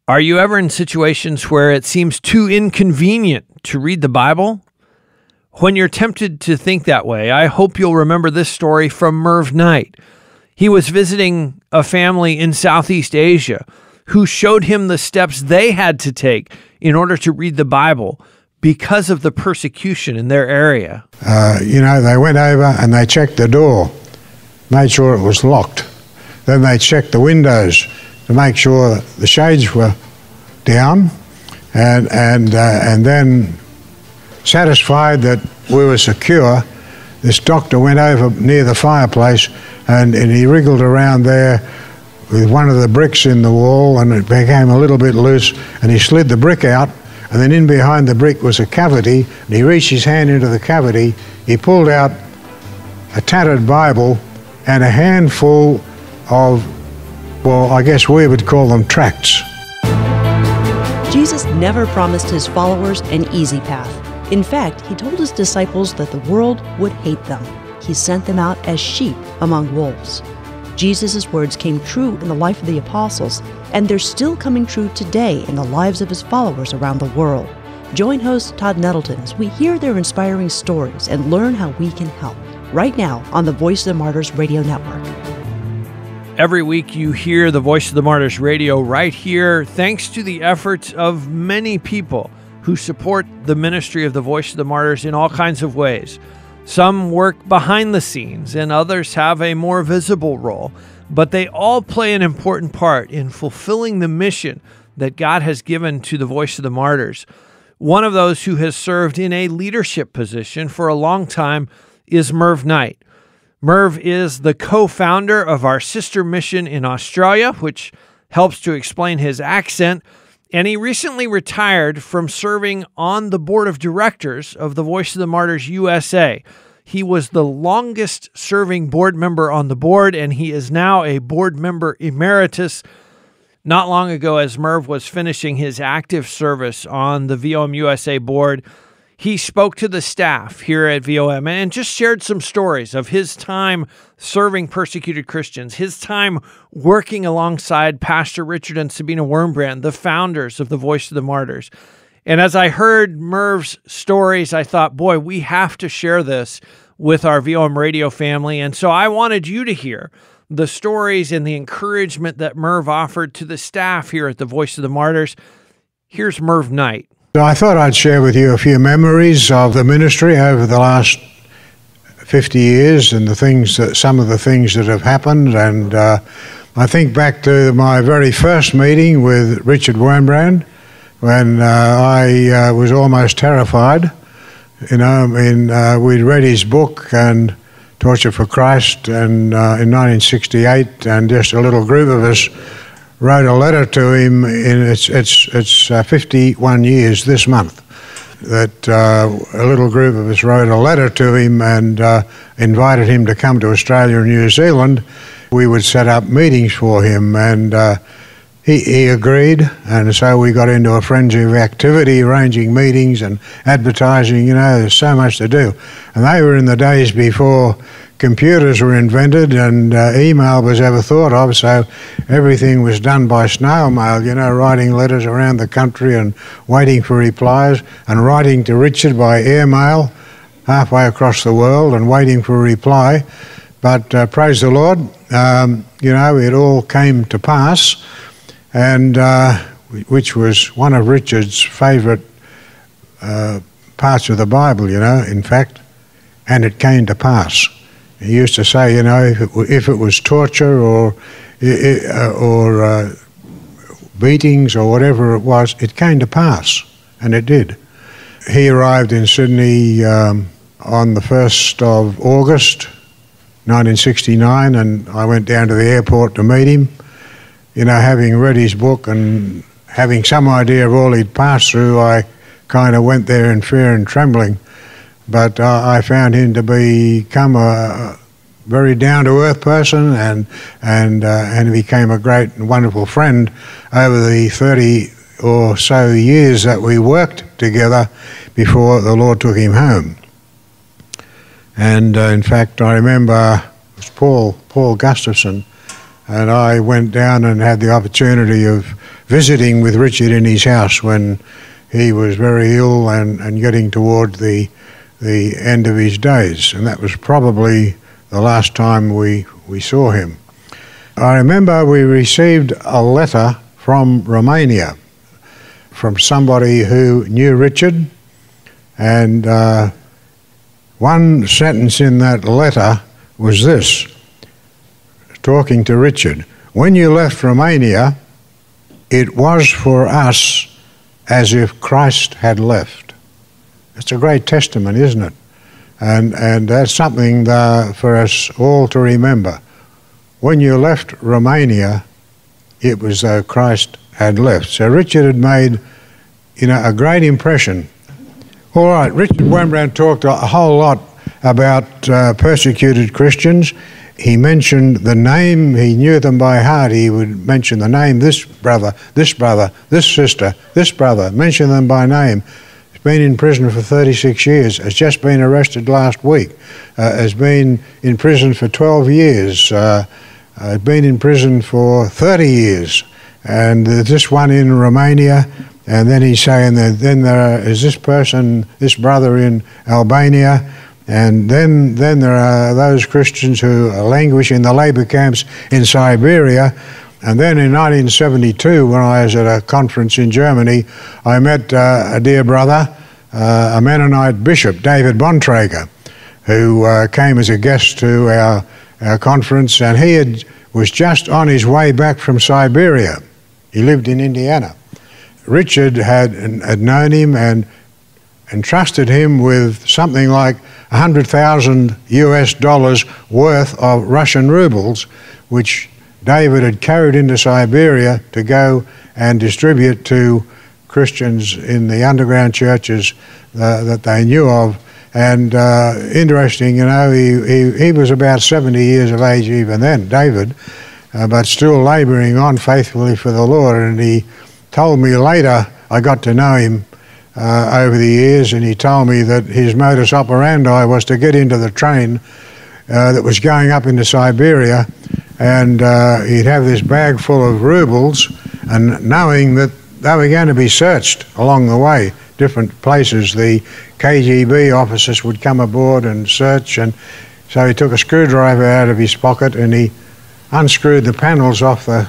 Are you ever in situations where it seems too inconvenient to read the Bible? When you're tempted to think that way, I hope you'll remember this story from Merv Knight. He was visiting a family in Southeast Asia who showed him the steps they had to take in order to read the Bible because of the persecution in their area. They went over and they checked the door, made sure it was locked. Then they checked the windows to make sure that the shades were down, and then, satisfied that we were secure, this doctor went over near the fireplace and he wriggled around there with one of the bricks in the wall, and it became a little bit loose, and he slid the brick out, and then in behind the brick was a cavity, and he reached his hand into the cavity, he pulled out a tattered Bible and a handful of, well, I guess we would call them tracts. Jesus never promised his followers an easy path. In fact, he told his disciples that the world would hate them. He sent them out as sheep among wolves. Jesus' words came true in the life of the apostles, and they're still coming true today in the lives of his followers around the world. Join host Todd Nettleton as we hear their inspiring stories and learn how we can help, right now on the Voice of the Martyrs Radio Network. Every week you hear the Voice of the Martyrs Radio right here, thanks to the efforts of many people who support the ministry of the Voice of the Martyrs in all kinds of ways. Some work behind the scenes and others have a more visible role, but they all play an important part in fulfilling the mission that God has given to the Voice of the Martyrs. One of those who has served in a leadership position for a long time is Merv Knight. Merv is the co-founder of our sister mission in Australia, which helps to explain his accent, and he recently retired from serving on the board of directors of the Voice of the Martyrs USA. He was the longest-serving board member on the board, and he is now a board member emeritus. Not long ago, as Merv was finishing his active service on the VOM-USA board, he spoke to the staff here at VOM and just shared some stories of his time serving persecuted Christians, his time working alongside Pastor Richard and Sabina Wurmbrand, the founders of the Voice of the Martyrs. And as I heard Merv's stories, I thought, boy, we have to share this with our VOM radio family. And so I wanted you to hear the stories and the encouragement that Merv offered to the staff here at the Voice of the Martyrs. Here's Merv Knight. So I thought I'd share with you a few memories of the ministry over the last 50 years and some of the things that have happened. And I think back to my very first meeting with Richard Wurmbrand when I was almost terrified. We'd read his book and Torture for Christ and in 1968, and just a little group of us wrote a letter to him it's 51 years this month that a little group of us wrote a letter to him and invited him to come to Australia and New Zealand. We would set up meetings for him, and he agreed, and so we got into a frenzy of activity, arranging meetings and advertising. There's so much to do. And they were in the days before computers were invented and email was ever thought of, so everything was done by snail mail, writing letters around the country and waiting for replies, and writing to Richard by airmail halfway across the world and waiting for a reply. But praise the Lord, it all came to pass, and which was one of Richard's favourite parts of the Bible, in fact, and it came to pass. He used to say, if it was torture or beatings or whatever it was, it came to pass, and it did. He arrived in Sydney on the 1st of August, 1969, and I went down to the airport to meet him. Having read his book and having some idea of all he'd passed through, I kind of went there in fear and trembling. But I found him to become a very down-to-earth person, and became a great and wonderful friend over the 30 or so years that we worked together before the Lord took him home. And in fact, I remember it was Paul Gustafson, and I went down and had the opportunity of visiting with Richard in his house when he was very ill and getting toward the end of his days, and that was probably the last time we saw him. I remember we received a letter from Romania from somebody who knew Richard, and one sentence in that letter was this, talking to Richard: "When you left Romania, it was for us as if Christ had left." It's a great testimony, isn't it? And that's something for us all to remember. When you left Romania, it was though Christ had left. So Richard had made, a great impression. All right, Richard Wurmbrand talked a whole lot about persecuted Christians. He mentioned the name, he knew them by heart. He would mention the name, this brother, this sister, this brother, mention them by name. He's been in prison for 36 years, has just been arrested last week, has been in prison for 12 years, been in prison for 30 years, and this one in Romania, and then he's saying that then there is this person, this brother in Albania, and then there are those Christians who languish in the labour camps in Siberia. And then in 1972, when I was at a conference in Germany, I met a dear brother, a Mennonite bishop, David Bontrager, who came as a guest to our conference, and he was just on his way back from Siberia. He lived in Indiana. Richard had known him and entrusted him with something like $100,000 worth of Russian rubles, which David had carried into Siberia to go and distribute to Christians in the underground churches that they knew of. And interesting, he was about 70 years of age even then, David, but still labouring on faithfully for the Lord. And he told me later, I got to know him over the years, and he told me that his modus operandi was to get into the train that was going up into Siberia, and he'd have this bag full of rubles, and knowing that they were going to be searched along the way, different places, the KGB officers would come aboard and search, and so he took a screwdriver out of his pocket and he unscrewed the panels off the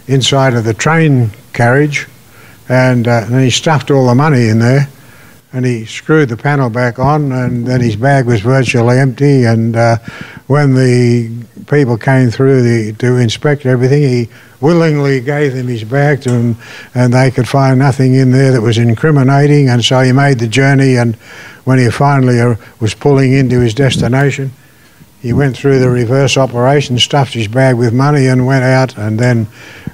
inside of the train carriage, and then he stuffed all the money in there, and he screwed the panel back on, and then his bag was virtually empty. And when the people came through to inspect everything, he willingly gave them his bag to them, and they could find nothing in there that was incriminating. And so he made the journey, and when he finally was pulling into his destination, he went through the reverse operation, stuffed his bag with money and went out, and then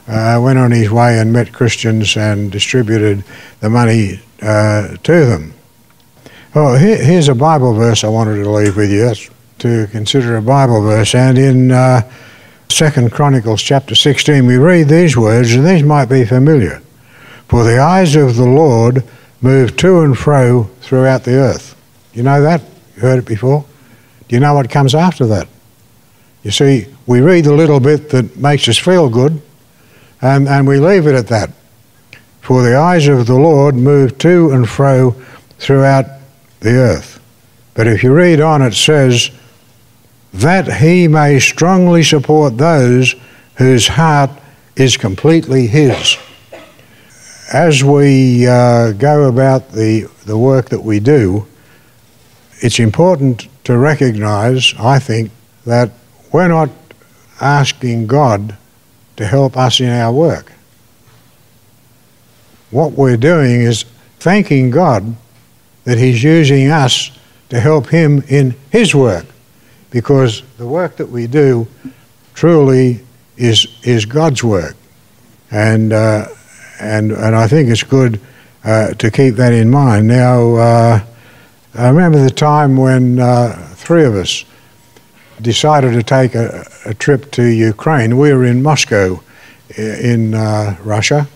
went on his way and met Christians and distributed the money to them. Oh, here's a Bible verse I wanted to leave with you. That's to consider a Bible verse. And in 2 Chronicles chapter 16, we read these words, and these might be familiar. "For the eyes of the Lord move to and fro throughout the earth." You know that? You heard it before? Do you know what comes after that? You see, we read the little bit that makes us feel good, and we leave it at that. "For the eyes of the Lord move to and fro throughout the earth." But if you read on, it says, "that he may strongly support those whose heart is completely his." As we go about the work that we do, it's important to recognize, I think, that we're not asking God to help us in our work. What we're doing is thanking God that he's using us to help him in his work, because the work that we do truly is God's work. And I think it's good to keep that in mind. Now, I remember the time when three of us decided to take a trip to Ukraine. We were in Moscow in Russia,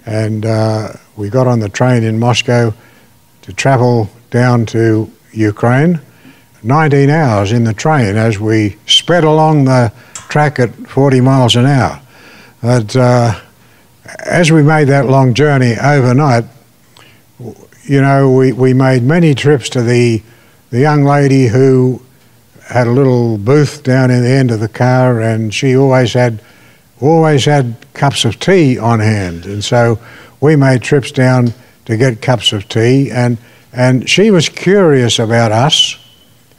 and we got on the train in Moscow to travel down to Ukraine. 19 hours in the train as we sped along the track at 40 miles an hour. But as we made that long journey overnight, you know, we made many trips to the young lady who had a little booth down in the end of the car, and she always had cups of tea on hand. And so we made trips down to get cups of tea, and she was curious about us,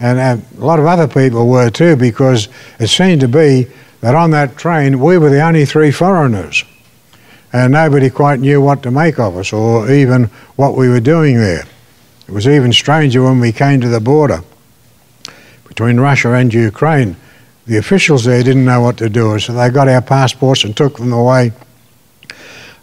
and a lot of other people were too, because it seemed to be that on that train we were the only 3 foreigners, and nobody quite knew what to make of us or even what we were doing there. It was even stranger when we came to the border between Russia and Ukraine. The officials there didn't know what to do, so they got our passports and took them away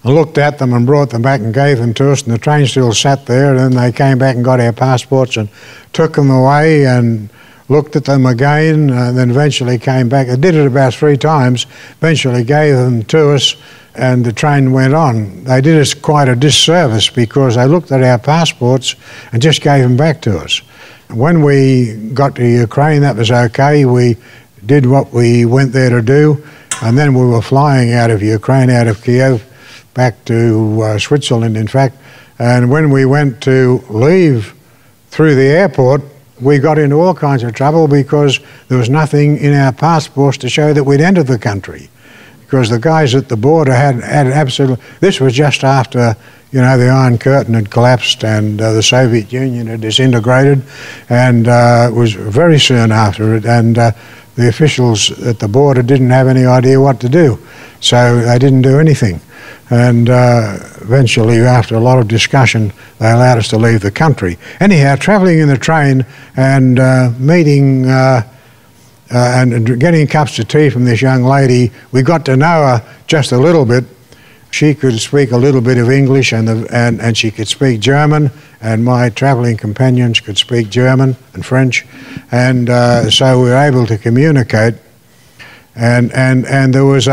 and looked at them and brought them back and gave them to us, and the train still sat there, and then they came back and got our passports and took them away and looked at them again, and then eventually came back. They did it about 3 times, eventually gave them to us, and the train went on. They did us quite a disservice because they looked at our passports and just gave them back to us. When we got to Ukraine, that was okay. We did what we went there to do, and then we were flying out of Ukraine, out of Kiev, back to Switzerland, in fact. And when we went to leave through the airport, we got into all kinds of trouble because there was nothing in our passports to show that we'd entered the country. Because the guys at the border had absolutely... This was just after, you know, the Iron Curtain had collapsed and the Soviet Union had disintegrated, and it was very soon after it, and the officials at the border didn't have any idea what to do, so they didn't do anything. And eventually, after a lot of discussion, they allowed us to leave the country. Anyhow, travelling in the train and meeting and getting cups of tea from this young lady, we got to know her just a little bit. She could speak a little bit of English, and she could speak German, and my travelling companions could speak German and French, and so we were able to communicate. And there was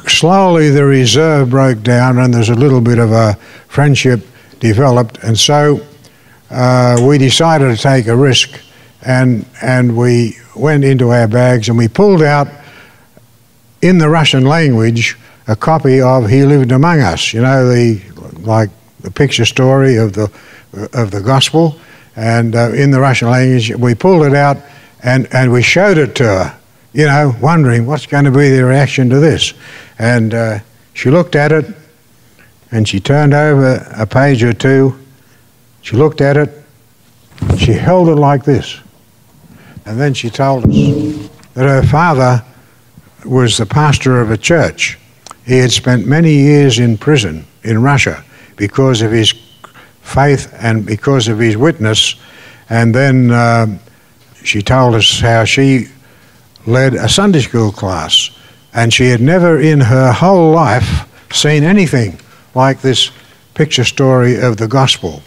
slowly the reserve broke down, and there's a little bit of a friendship developed, and so we decided to take a risk, and we went into our bags and we pulled out in the Russian language a copy of He Lived Among Us, you know, like the picture story of the gospel, and in the Russian language we pulled it out and we showed it to her, you know, wondering what's going to be the reaction to this. And she looked at it, and she turned over a page or two, she looked at it, she held it like this, and then she told us that her father was the pastor of a church. He had spent many years in prison in Russia because of his faith and because of his witness, and then she told us how she led a Sunday school class, and she had never in her whole life seen anything like this picture story of the gospel,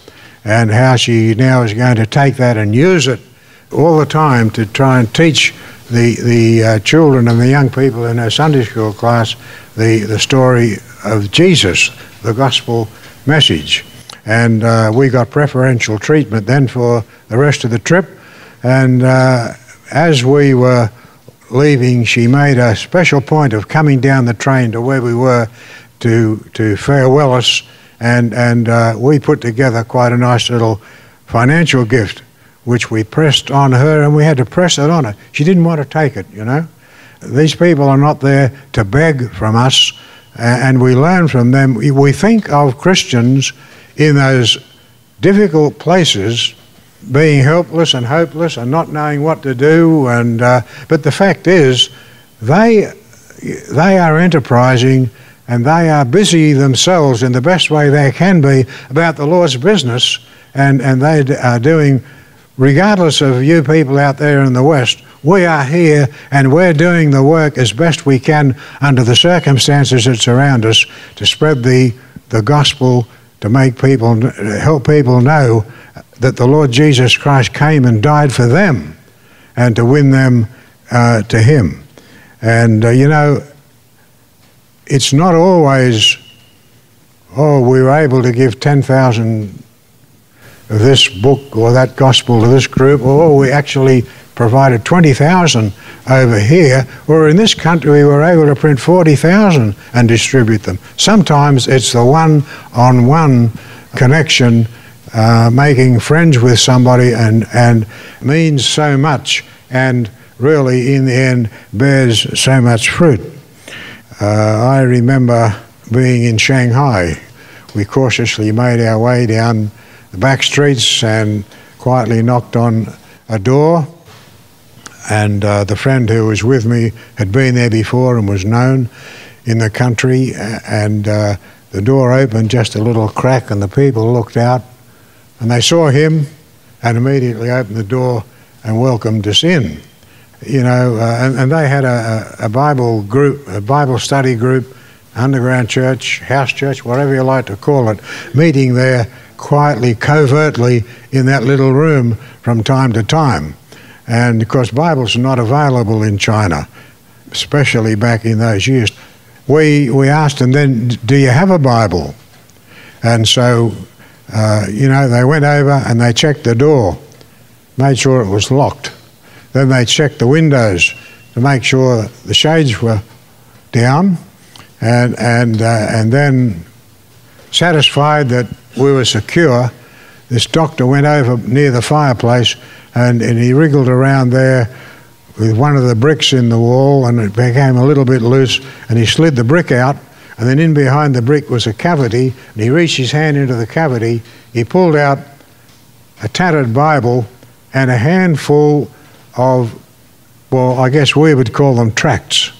and how she now is going to take that and use it all the time to try and teach the children and the young people in her Sunday school class the story of Jesus, the gospel message. And we got preferential treatment then for the rest of the trip, and as we were leaving, she made a special point of coming down the train to where we were to farewell us, and we put together quite a nice little financial gift which we pressed on her, and we had to press it on her. She didn't want to take it, you know. These people are not there to beg from us, and we learn from them. We think of Christians in those difficult places being helpless and hopeless and not knowing what to do, and but the fact is they are enterprising, and they are busy themselves in the best way they can be about the Lord's business, and they are doing, regardless of you people out there in the West, we are here and we're doing the work as best we can under the circumstances that surround us to spread the gospel, to make people, help people know that the Lord Jesus Christ came and died for them, and to win them to Him. And you know, it's not always, oh, we were able to give 10,000 of this book or that gospel to this group, or we actually provided 20,000 over here, or in this country we were able to print 40,000 and distribute them. Sometimes it's the one-on-one connection, making friends with somebody and means so much, and really in the end bears so much fruit. I remember being in Shanghai. We cautiously made our way down the back streets and quietly knocked on a door, and the friend who was with me had been there before and was known in the country, and the door opened just a little crack and the people looked out and they saw him and immediately opened the door and welcomed us in. You know, and they had a Bible group, a Bible study group, underground church, house church, whatever you like to call it, meeting there quietly, covertly in that little room from time to time. And of course Bibles are not available in China, especially back in those years. We asked them then, do you have a Bible? And so, you know, they went over and they checked the door, made sure it was locked. Then they checked the windows to make sure the shades were down, and then, satisfied that we were secure, this doctor went over near the fireplace and he wriggled around there with one of the bricks in the wall, and it became a little bit loose, and he slid the brick out, and then in behind the brick was a cavity, and he reached his hand into the cavity, he pulled out a tattered Bible and a handful of, well, I guess we would call them tracts.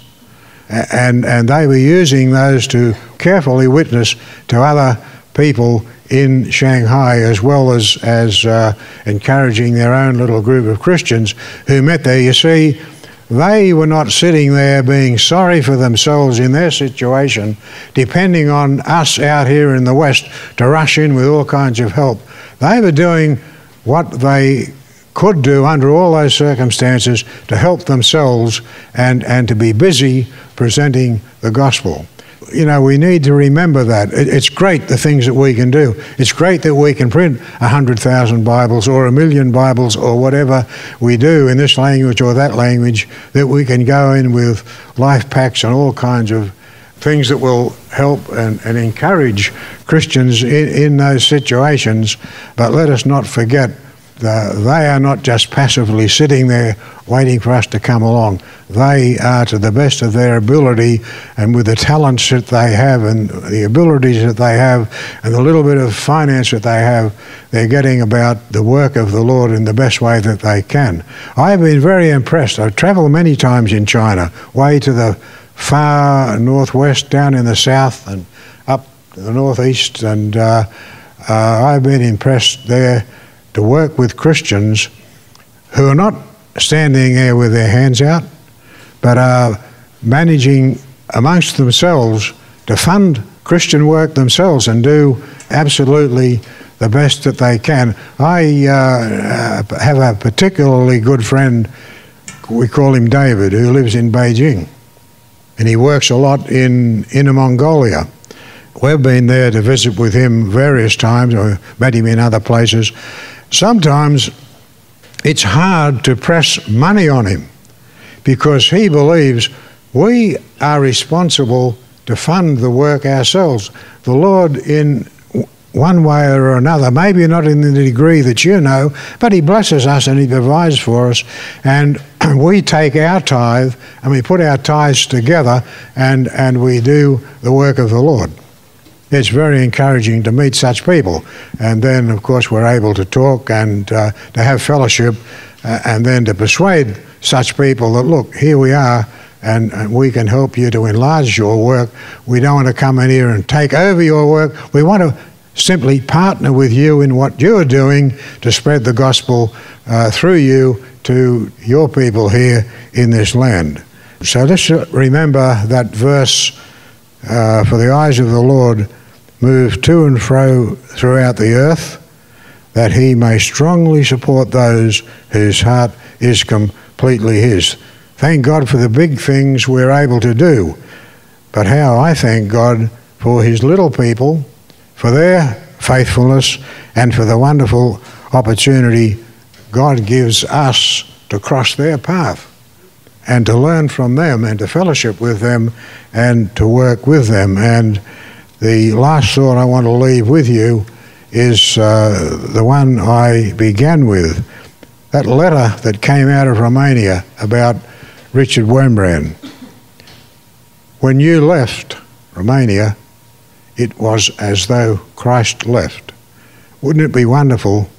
And they were using those to carefully witness to other people in Shanghai, as well as encouraging their own little group of Christians who met there. You see, they were not sitting there being sorry for themselves in their situation, depending on us out here in the West to rush in with all kinds of help. They were doing what they could do under all those circumstances to help themselves and to be busy presenting the gospel. You know, we need to remember that. It's great, the things that we can do. It's great that we can print 100,000 Bibles or 1 million Bibles or whatever we do in this language or that language, that we can go in with life packs and all kinds of things that will help and encourage Christians in those situations. But let us not forget they are not just passively sitting there waiting for us to come along. They are, to the best of their ability and with the talents that they have and the abilities that they have and the little bit of finance that they have, they're getting about the work of the Lord in the best way that they can. I've been very impressed. I've travelled many times in China, way to the far northwest, down in the south and up to the northeast, and I've been impressed there to work with Christians who are not standing there with their hands out, but are managing amongst themselves to fund Christian work themselves and do absolutely the best that they can. I have a particularly good friend, we call him David, who lives in Beijing, and he works a lot in Inner Mongolia. We've been there to visit with him various times, or met him in other places. Sometimes it's hard to press money on him because he believes we are responsible to fund the work ourselves. The Lord, in one way or another, maybe not in the degree that you know, but he blesses us and he provides for us, and we take our tithe and we put our tithes together and we do the work of the Lord. It's very encouraging to meet such people, and then of course we're able to talk and to have fellowship, and then to persuade such people that, look, here we are and we can help you to enlarge your work. We don't want to come in here and take over your work. We want to simply partner with you in what you're doing to spread the gospel through you to your people here in this land. So let's remember that verse, for the eyes of the Lord move to and fro throughout the earth, that he may strongly support those whose heart is completely his. Thank God for the big things we're able to do, but how I thank God for his little people, for their faithfulness, and for the wonderful opportunity God gives us to cross their path and to learn from them and to fellowship with them and to work with them. And the last thought I want to leave with you is the one I began with, that letter that came out of Romania about Richard Wurmbrand. When you left Romania, it was as though Christ left. Wouldn't it be wonderful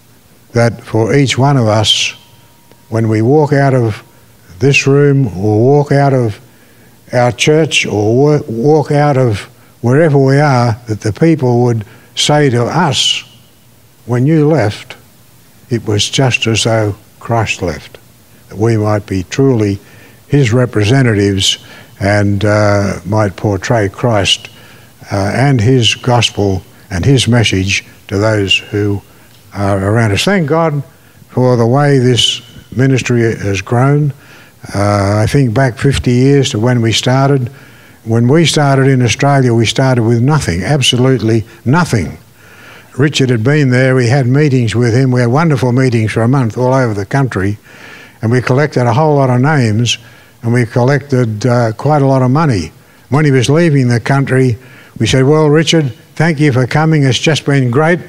that for each one of us, when we walk out of this room or walk out of our church or walk out of wherever we are, that the people would say to us, when you left, it was just as though Christ left, that we might be truly his representatives and might portray Christ and his gospel and his message to those who are around us. Thank God for the way this ministry has grown. I think back 50 years to when we started. When we started in Australia, we started with nothing, absolutely nothing. Richard had been there, we had meetings with him, we had wonderful meetings for a month all over the country, and we collected a whole lot of names, and we collected quite a lot of money. When he was leaving the country, we said, well, Richard, thank you for coming, it's just been great.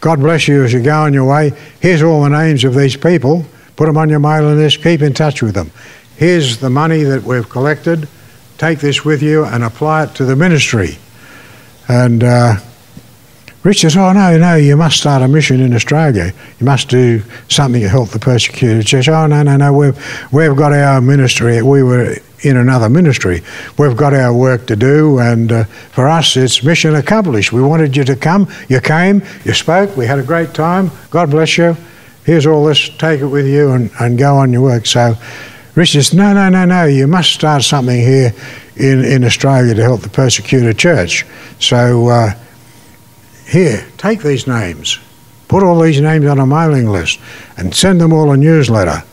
God bless you as you go on your way. Here's all the names of these people, put them on your mailing list, keep in touch with them. Here's the money that we've collected, take this with you and apply it to the ministry. And Richard says, oh, no, you must start a mission in Australia. You must do something to help the persecuted church. Oh, no, we've got our ministry. We were in another ministry. We've got our work to do, and for us, it's mission accomplished. We wanted you to come. You came, you spoke, we had a great time. God bless you. Here's all this, take it with you and go on your work. So Richard says, no, you must start something here in Australia to help the persecuted church. So here, take these names, put all these names on a mailing list and send them all a newsletter.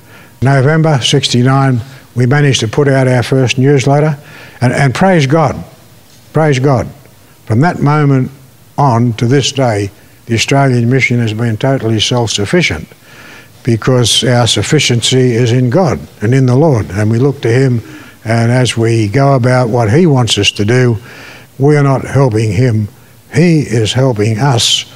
November '69, we managed to put out our first newsletter, and praise God. From that moment on to this day, the Australian mission has been totally self-sufficient because our sufficiency is in God and in the Lord, and we look to him, and as we go about what he wants us to do, we are not helping him. He is helping us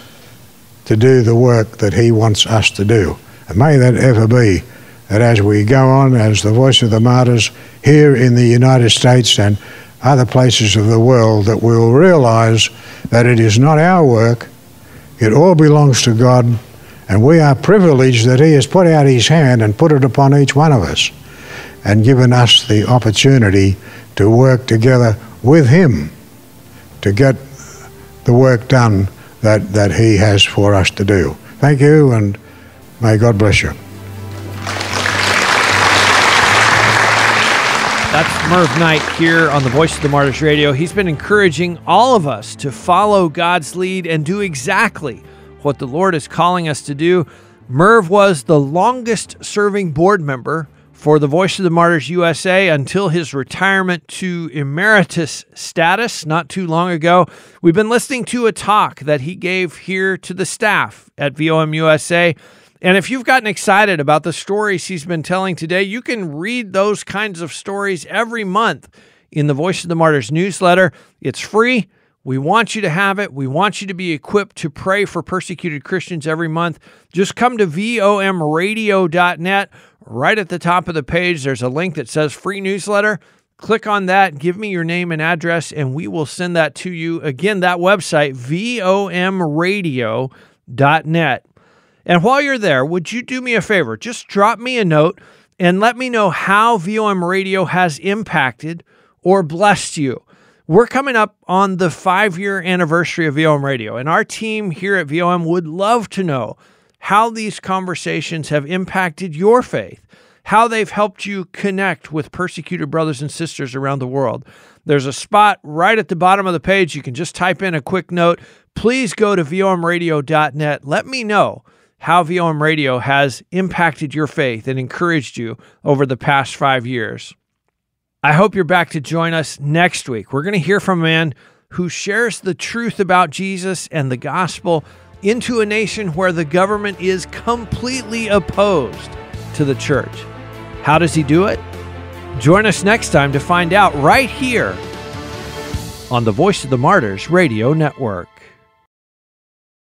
to do the work that he wants us to do. And may that ever be, that as we go on as the voice of the martyrs here in the United States and other places of the world, that we will realize that it is not our work, it all belongs to God, and we are privileged that he has put out his hand and put it upon each one of us and given us the opportunity to work together with him to get the work done that he has for us to do. Thank you, and may God bless you. That's Merv Knight here on the Voice of the Martyrs Radio. He's been encouraging all of us to follow God's lead and do exactly what the Lord is calling us to do. Merv was the longest-serving board member for the Voice of the Martyrs USA until his retirement to emeritus status not too long ago. We've been listening to a talk that he gave here to the staff at VOM-USA. And if you've gotten excited about the stories he's been telling today, you can read those kinds of stories every month in the Voice of the Martyrs newsletter. It's free. We want you to have it. We want you to be equipped to pray for persecuted Christians every month. Just come to VOMradio.net. Right at the top of the page, there's a link that says free newsletter. Click on that, give me your name and address, and we will send that to you. Again, that website, VOMradio.net. And while you're there, would you do me a favor? Just drop me a note and let me know how VOM Radio has impacted or blessed you. We're coming up on the 5-year anniversary of VOM Radio, and our team here at VOM would love to know how these conversations have impacted your faith, how they've helped you connect with persecuted brothers and sisters around the world. There's a spot right at the bottom of the page. You can just type in a quick note. Please go to VOMradio.net. Let me know how VOM Radio has impacted your faith and encouraged you over the past 5 years. I hope you're back to join us next week. We're going to hear from a man who shares the truth about Jesus and the gospel into a nation where the government is completely opposed to the church. How does he do it? Join us next time to find out right here on the Voice of the Martyrs Radio Network.